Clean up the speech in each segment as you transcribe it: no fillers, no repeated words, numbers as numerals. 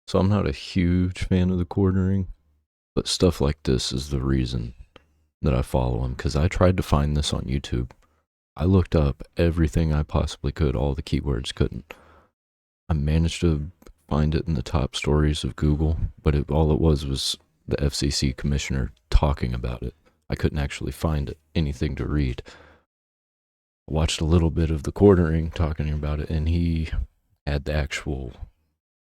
So I'm not a huge fan of the quartering, but stuff like this is the reason that I follow him because I tried to find this on YouTube. I looked up everything I possibly could, all the keywords couldn't. I managed to find it in the top stories of Google, but all it was the FCC commissioner talking about it. I couldn't actually find anything to read. I watched a little bit of the quartering talking about it, and he had the actual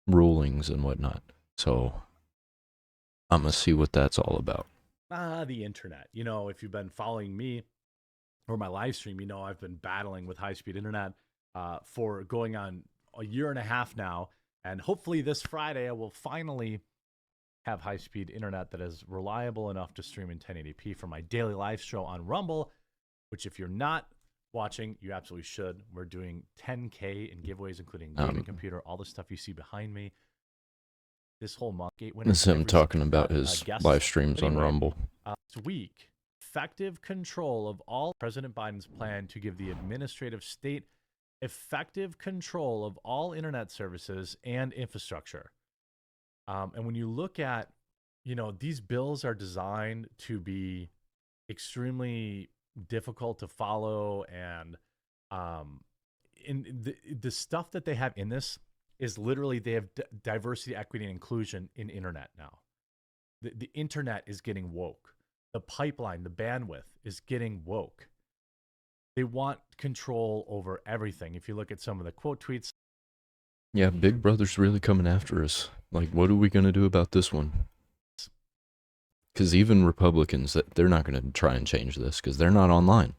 rulings and whatnot. So I'm gonna see what that's all about. The internet. If you've been following me or my live stream, I've been battling with high speed internet for going on a year and a half now. And hopefully this Friday, I will finally have high speed internet that is reliable enough to stream in 1080p for my daily live show on Rumble, which, if you're not watching, you absolutely should. We're doing 10K in giveaways, including gaming Um, computer, all the stuff you see behind me. This whole month, gate this winners is him every single talking about his live guest. streams But on anyway, Rumble. this week, effective control of all President Biden's plan to give the administrative state effective control of all internet services and infrastructure. And when you look at, these bills are designed to be extremely difficult to follow, and in the stuff that they have in this is literally they have diversity, equity, and inclusion in internet now. The internet is getting woke. The pipeline, the bandwidth is getting woke. They want control over everything. If you look at some of the quote tweets, Yeah, Big Brother's really coming after us. Like, what are we gonna do about this one? Because even Republicans, they're not gonna try and change this because they're not online.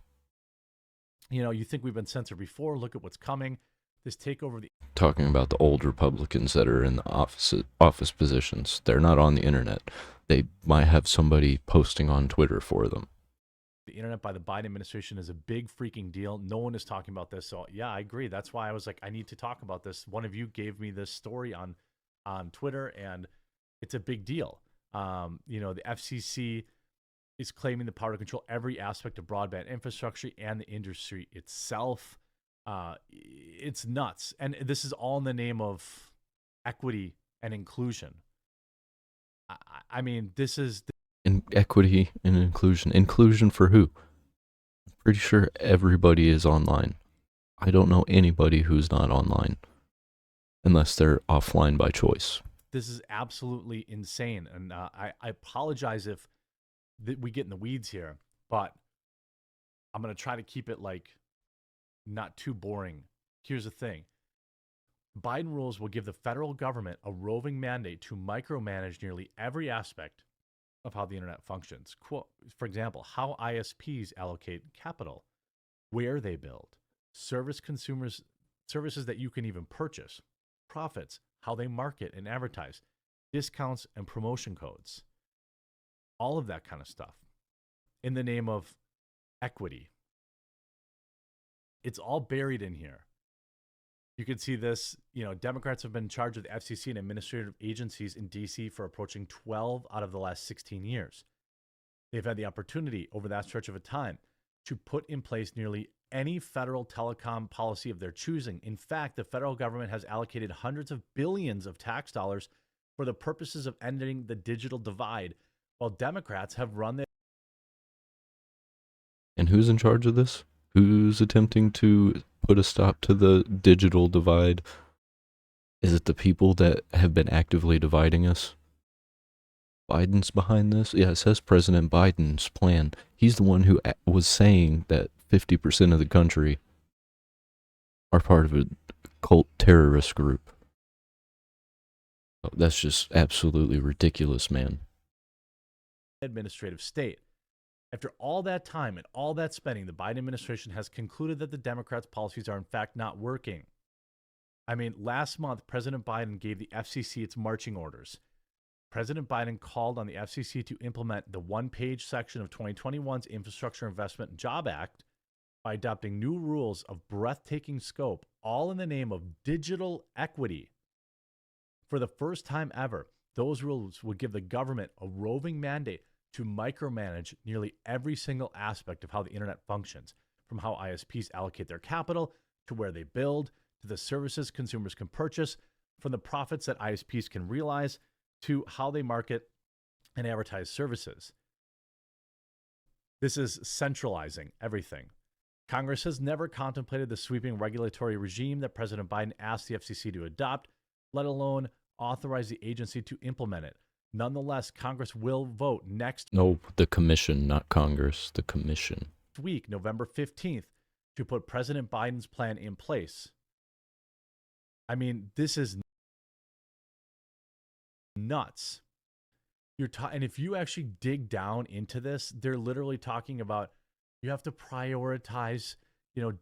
you think we've been censored before. Look at what's coming. This takeover of the Talking about the old Republicans that are in the office positions, they're not on the internet. They might have somebody posting on Twitter for them. internet by the Biden administration is a big freaking deal. No one is talking about this. So yeah, I agree. That's why I was like, I need to talk about this. One of you gave me this story on Twitter, and it's a big deal. The FCC is claiming the power to control every aspect of broadband infrastructure and the industry itself. It's nuts, and this is all in the name of equity and inclusion. I mean, this is In equity and inclusion. Inclusion for who? I'm pretty sure everybody is online. I don't know anybody who's not online unless they're offline by choice. this is absolutely insane, and I apologize if we get in the weeds here, but I'm gonna try to keep it like not too boring. Here's the thing: Biden rules will give the federal government a roving mandate to micromanage nearly every aspect of how the internet functions. Quote, for example, how ISPs allocate capital, where they build, services that you can even purchase, profits, how they market and advertise, discounts and promotion codes, all of that kind of stuff in the name of equity. It's all buried in here. You can see this, Democrats have been charged with FCC and administrative agencies in DC for approaching 12 out of the last 16 years. They've had the opportunity over that stretch of a time to put in place nearly any federal telecom policy of their choosing. In fact, the federal government has allocated hundreds of billions of tax dollars for the purposes of ending the digital divide, while Democrats have run their And who's in charge of this? Who's attempting to put a stop to the digital divide? Is it the people that have been actively dividing us? Biden's behind this? Yeah, it says President Biden's plan. He's the one who was saying that 50% of the country are part of a cult terrorist group. Oh, that's just absolutely ridiculous, man. administrative state. After all that time and all that spending, the Biden administration has concluded that the Democrats' policies are in fact not working. I mean, last month, President Biden gave the FCC its marching orders. President Biden called on the FCC to implement the one-page section of 2021's Infrastructure Investment and Job Act by adopting new rules of breathtaking scope, all in the name of digital equity. For the first time ever, those rules would give the government a roving mandate to micromanage nearly every single aspect of how the internet functions, from how ISPs allocate their capital to where they build to the services consumers can purchase, from the profits that ISPs can realize to how they market and advertise services. This is centralizing everything. Congress has never contemplated the sweeping regulatory regime that President Biden asked the FCC to adopt, let alone authorize the agency to implement it. Nonetheless, Congress will vote next No, the commission, not Congress, the commission. week, November 15th, to put President Biden's plan in place. I mean, this is nuts. And if you actually dig down into this, they're literally talking about you have to prioritize,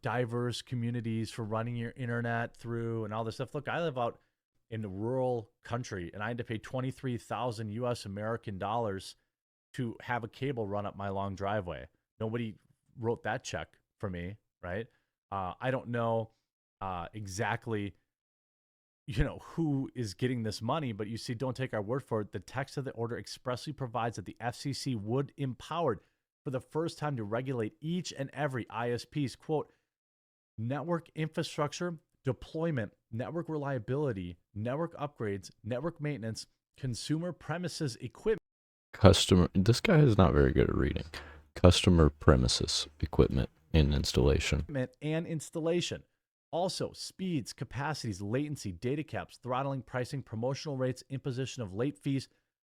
diverse communities for running your internet through and all this stuff. Look, I live out in the rural country and I had to pay 23,000 US American dollars to have a cable run up my long driveway. Nobody wrote that check for me, right? I don't know exactly who is getting this money, but you see, don't take our word for it. The text of the order expressly provides that the FCC would empowered for the first time to regulate each and every ISP's, quote, network infrastructure, deployment, network reliability, network upgrades, network maintenance, consumer premises equipment. This guy is not very good at reading. Customer premises equipment and installation. And installation. Also, speeds, capacities, latency, data caps, throttling, pricing, promotional rates, imposition of late fees,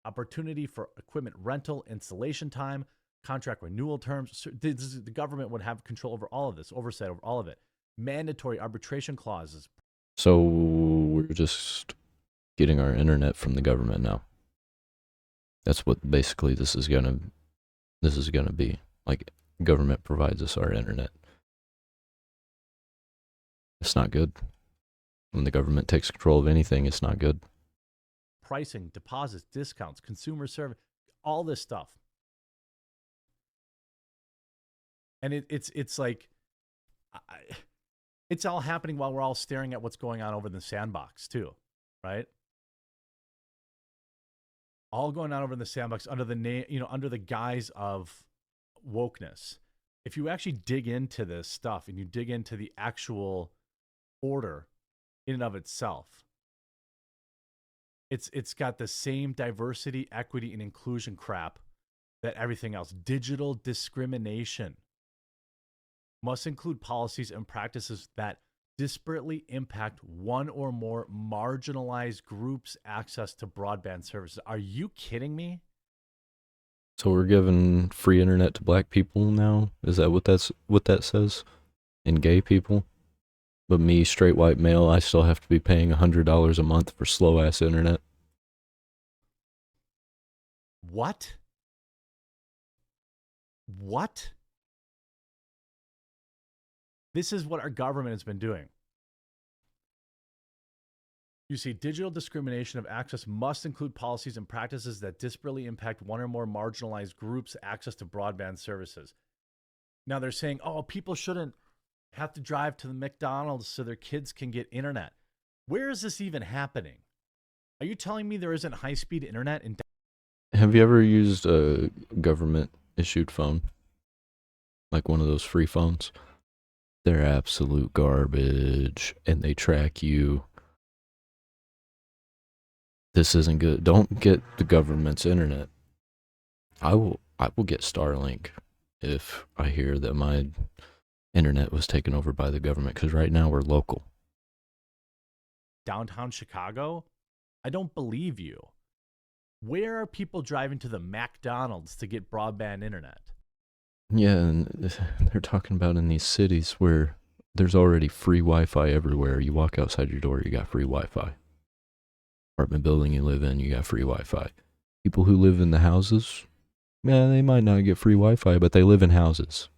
opportunity for equipment rental, installation time, contract renewal terms. So the government would have control over all of this, oversight over all of it. Mandatory arbitration clauses. So we're just getting our internet from the government now. That's what basically this is gonna be. Like, government provides us our internet. It's not good. When the government takes control of anything, it's not good. Pricing, deposits, discounts, consumer service, all this stuff. And it's like, it's all happening while we're all staring at what's going on over in the sandbox too, right? All going on over in the sandbox under the name, under the guise of wokeness. If you actually dig into this stuff and you dig into the actual order in and of itself, it's got the same diversity, equity, and inclusion crap that everything else. Digital discrimination must include policies and practices that disparately impact one or more marginalized groups' access to broadband services. Are you kidding me? So we're giving free internet to black people now? Is that what that says? And gay people? But me, straight white male, I still have to be paying $100 a month for slow ass internet. What? This is what our government has been doing. You see, digital discrimination of access must include policies and practices that disparately impact one or more marginalized groups' access to broadband services. Now they're saying, oh, people shouldn't have to drive to the McDonald's so their kids can get internet. Where is this even happening? Are you telling me there isn't high-speed internet in? Have you ever used a government-issued phone? Like one of those free phones? They're absolute garbage, and they track you. This isn't good. Don't get the government's internet. I will get Starlink if I hear that my internet was taken over by the government, because right now we're local. Downtown Chicago? I don't believe you. Where are people driving to the McDonald's to get broadband internet? Yeah, and they're talking about in these cities where there's already free Wi-Fi everywhere. You walk outside your door, you got free Wi-Fi. Apartment building you live in, you got free Wi-Fi. People who live in the houses, man, they might not get free Wi-Fi, but they live in houses.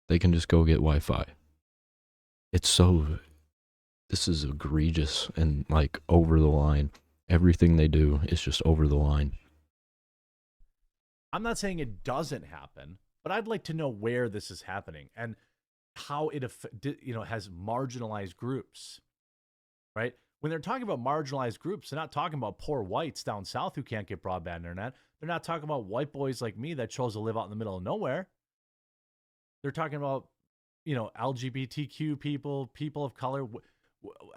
They can just go get Wi-Fi. This is egregious and like over the line. Everything they do is just over the line. I'm not saying it doesn't happen, but I'd like to know where this is happening and how it has marginalized groups, right? When they're talking about marginalized groups, they're not talking about poor whites down south who can't get broadband internet. They're not talking about white boys like me that chose to live out in the middle of nowhere. They're talking about, LGBTQ people, people of color.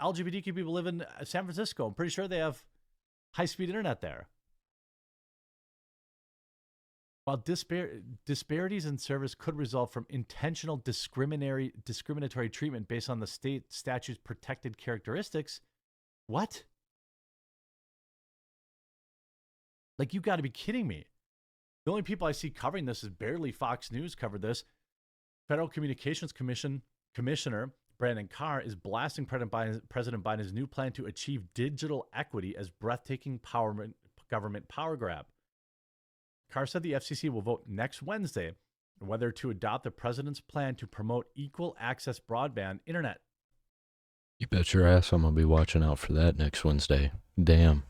LGBTQ people live in San Francisco. I'm pretty sure they have high-speed internet there. While disparities in service could result from intentional discriminatory treatment based on the state statute's protected characteristics, what? Like, you got to be kidding me. The only people I see covering this is barely Fox News covered this. Federal Communications Commissioner Brandon Carr is blasting President Biden's new plan to achieve digital equity as breathtaking government power grab. Carr said the FCC will vote next Wednesday on whether to adopt the president's plan to promote equal access broadband internet. You bet your ass I'm going to be watching out for that next Wednesday. Damn.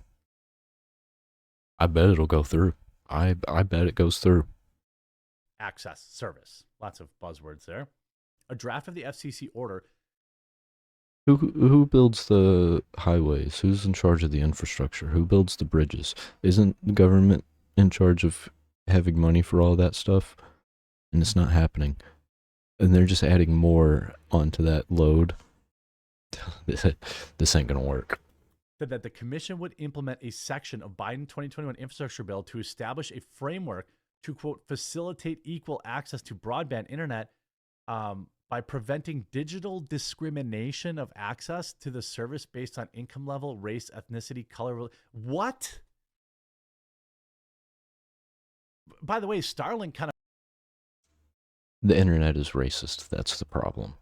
I bet it'll go through. I bet it goes through. Access service. Lots of buzzwords there. A draft of the FCC order. Who builds the highways? Who's in charge of the infrastructure? Who builds the bridges? Isn't the government in charge of having money for all that stuff? And it's not happening. And they're just adding more onto that load. This ain't gonna work. That the commission would implement a section of Biden 2021 infrastructure bill to establish a framework to, quote, facilitate equal access to broadband internet by preventing digital discrimination of access to the service based on income level, race, ethnicity, color. What? By the way, Starlink kind of... The internet is racist. That's the problem.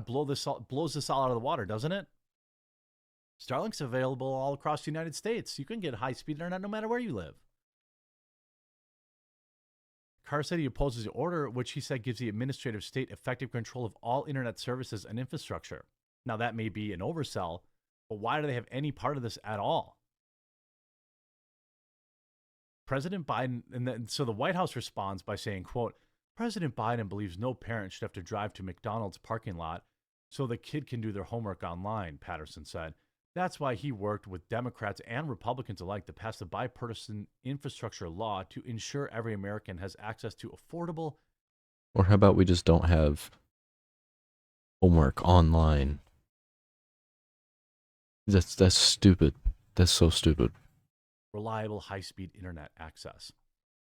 Blows this all out of the water, doesn't it? Starlink's available all across the United States. You can get high-speed internet no matter where you live. Carr said he opposes the order, which he said gives the administrative state effective control of all internet services and infrastructure. Now, that may be an oversell, but why do they have any part of this at all? President Biden, so the White House responds by saying, quote, President Biden believes no parent should have to drive to McDonald's parking lot so the kid can do their homework online, Patterson said. That's why he worked with Democrats and Republicans alike to pass the bipartisan infrastructure law to ensure every American has access to affordable... Or how about we just don't have homework online? That's stupid. That's so stupid. reliable high-speed internet access.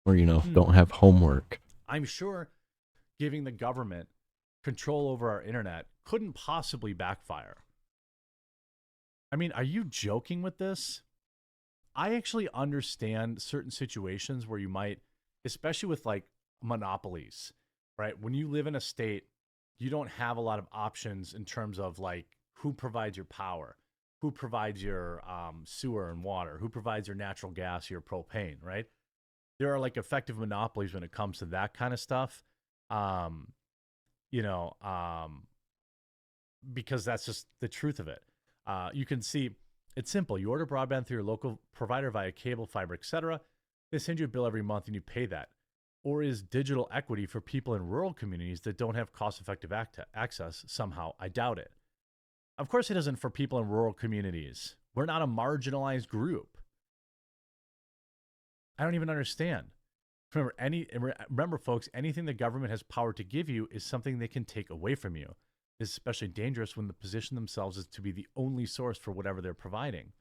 Or, don't have homework. I'm sure giving the government control over our internet couldn't possibly backfire. I mean, are you joking with this? I actually understand certain situations where you might, especially with like monopolies, right? When you live in a state, you don't have a lot of options in terms of like who provides your power, who provides your sewer and water, who provides your natural gas, your propane, right? There are like effective monopolies when it comes to that kind of stuff. Because that's just the truth of it. You can see it's simple. You order broadband through your local provider via cable, fiber, etc. They send you a bill every month and you pay that. Or is digital equity for people in rural communities that don't have cost-effective access somehow? I doubt it. Of course it isn't for people in rural communities. We're not a marginalized group. I don't even understand. Remember, folks, anything the government has power to give you is something they can take away from you. This is especially dangerous when they position themselves as to be the only source for whatever they're providing.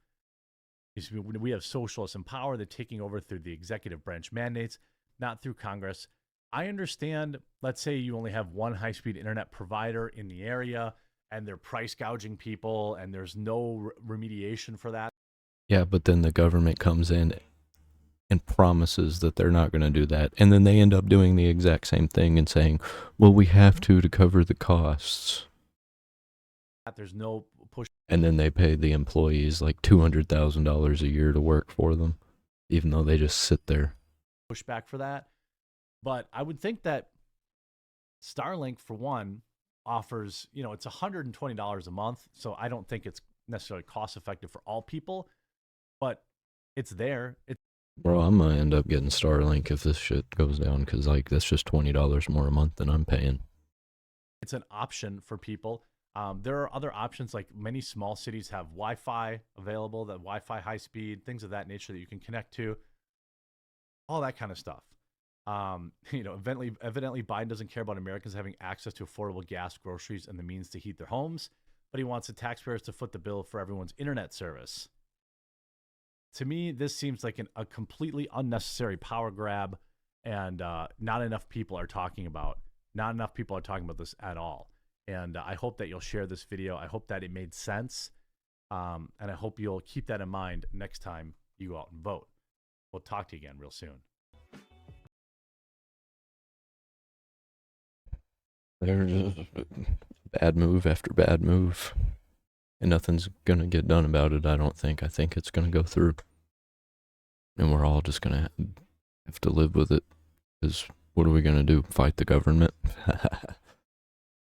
We have socialists in power, they're taking over through the executive branch mandates, not through Congress. I understand, let's say you only have one high-speed internet provider in the area and they're price gouging people and there's no remediation for that. Yeah, but then the government comes in and promises that they're not going to do that. And then they end up doing the exact same thing and saying, well, we have to cover the costs. There's no push. And then they pay the employees like $200,000 a year to work for them, even though they just sit there. Pushback for that. But I would think that Starlink, for one, offers, it's $120 a month. So I don't think it's necessarily cost effective for all people, but it's there. Bro, I'm going to end up getting Starlink if this shit goes down because, that's just $20 more a month than I'm paying. It's an option for people. There are other options, like many small cities have Wi-Fi available, that Wi-Fi high speed, things of that nature that you can connect to, all that kind of stuff. Evidently Biden doesn't care about Americans having access to affordable gas, groceries, and the means to heat their homes, but he wants the taxpayers to foot the bill for everyone's internet service. To me, this seems like a completely unnecessary power grab, and not enough people are talking about. Not enough people are talking about this at all. And I hope that you'll share this video. I hope that it made sense, and I hope you'll keep that in mind next time you go out and vote. We'll talk to you again real soon. There's bad move after bad move. And nothing's gonna get done about it, I don't think. I think it's gonna go through. And we're all just gonna have to live with it. Because what are we gonna do? Fight the government?